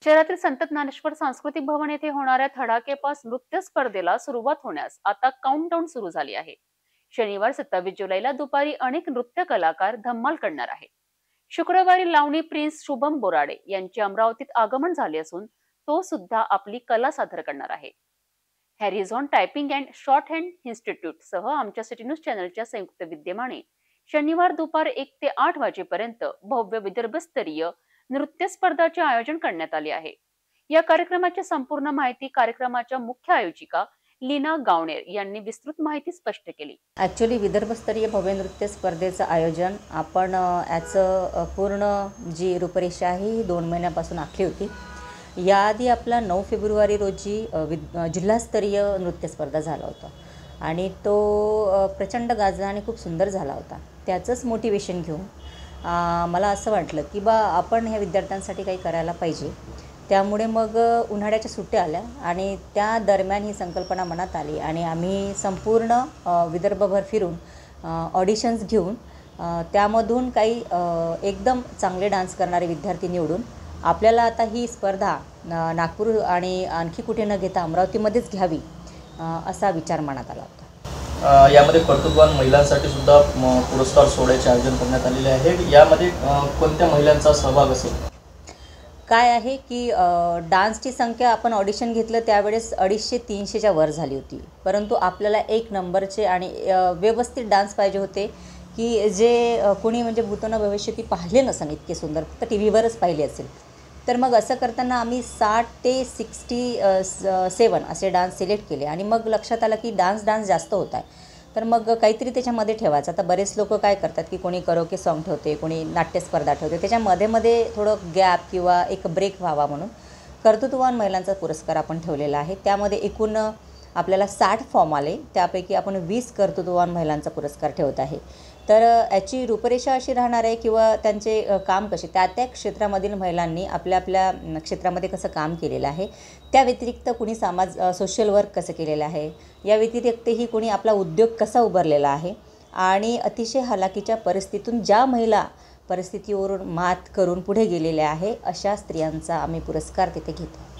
शहरातील संत ज्ञानेश्वर सांस्कृतिक भवन येथे होणाऱ्या धडाकेपास नृत्य स्पर्धेला सुरुवात होण्यास आता काउंटडाऊन सुरू झाली आहे. शनिवार 27 जुलैला दुपारी अनेक नृत्य कलाकार धम्माल करणार आहेत. शुक्रवारी लावणी प्रिन्स शुभम बोराडे यांचे अमरावतीत आगमन झाले असून तो सुद्धा आपली कला सादर करणार आहे. Horizon typing and shorthand institute सह आमच्या सिटी न्यूज चॅनलच्या संयुक्त विद्यमाने शनिवार दुपार 1 ते 8 वाजेपर्यंत भव्य विदर्भस्तरीय नृत्य स्पर्धाचे आयोजन करण्यात आले आहे. या कार्यक्रमाची संपूर्ण माहिती कार्यक्रमाच्या मुख्य आयोजिका लीना गावणेर यांनी विस्तृत माहिती स्पष्ट केली. ॲक्च्युली विदर्भस्तरीय भव्य नृत्य स्पर्धेचं आयोजन आपण याचं पूर्ण जी रूपरेषा आहे ही 2 महिन्यापासून आखली होती. याआधी आपला 9 फेब्रुवारी रोजी जिल्हास्तरीय नृत्य स्पर्धा झाला होता आणि तो प्रचंड गाजला आणि खूप सुंदर झाला होता. त्याचंच मोटिवेशन घेऊन मला असं वाटलं की आपण ह्या विद्यार्थ्यांसाठी काही करायला पाहिजे. त्यामुळे मग उन्हाळ्याच्या सुट्ट्या आल्या आणि त्या दरम्यान ही संकल्पना मनात आली आणि आम्ही संपूर्ण विदर्भभर फिरून ऑडिशन्स घेऊन त्यामधून काही एकदम चांगले डान्स करणारे विद्यार्थी निवडून आपल्याला आता ही स्पर्धा नागपूर आणि आणखी कुठे न घेता अमरावतीमध्येच घ्यावी असा विचार मनात आला होता. यामध्ये कर्तृत्ववान महिलांसाठी सुद्धा पुरस्कार सोहळ्याचे आयोजन करण्यात आलेले आहे. यामध्ये कोणत्या महिलांचा सहभाग असेल? काय आहे की डान्सची संख्या आपण ऑडिशन घेतलं त्यावेळेस 250-300च्या वर झाली होती. परंतु आपल्याला 1 नंबरचे आणि व्यवस्थित डान्स पाहिजे होते की जे कोणी म्हणजे भूतन भविष्यती पाहिले नसेल इतके सुंदर, फक्त टी व्हीवरच पाहिले असेल. तर मग असं करताना आम्ही 60 ते 67 असे डान्स सिलेक्ट केले आणि मग लक्षात आलं की डान्स जास्त होत आहे. तर मग काहीतरी त्याच्यामध्ये ठेवायचं. आता बरेच लोक काय करतात की कोणी करोके सॉन्ग ठेवते, कोणी नाट्यस्पर्धा ठेवते. त्याच्यामध्ये थोडं गॅप किंवा एक ब्रेक व्हावा म्हणून कर्तृत्ववान महिलांचा पुरस्कार आपण ठेवलेला आहे. त्यामध्ये एकूण आपल्याला 60 फॉर्म आले. त्यापैकी आपण 20 कर्तृत्ववान महिलांचा पुरस्कार ठेवत आहे. तर याची रूपरेषा अशी राहणार आहे किंवा त्यांचे काम कसे त्या क्षेत्रामधील महिलांनी आपल्या क्षेत्रामध्ये कसं काम केलेलं आहे, त्या व्यतिरिक्त कुणी सोशल वर्क कसं केलेलं आहे, या व्यतिरिक्तही कोणी आपला उद्योग कसा उभारलेला आहे आणि अतिशय हलाखीच्या परिस्थितीतून ज्या महिला परिस्थितीवरून मात करून पुढे गेलेल्या आहे अशा स्त्रियांचा आम्ही पुरस्कार तिथे घेतो.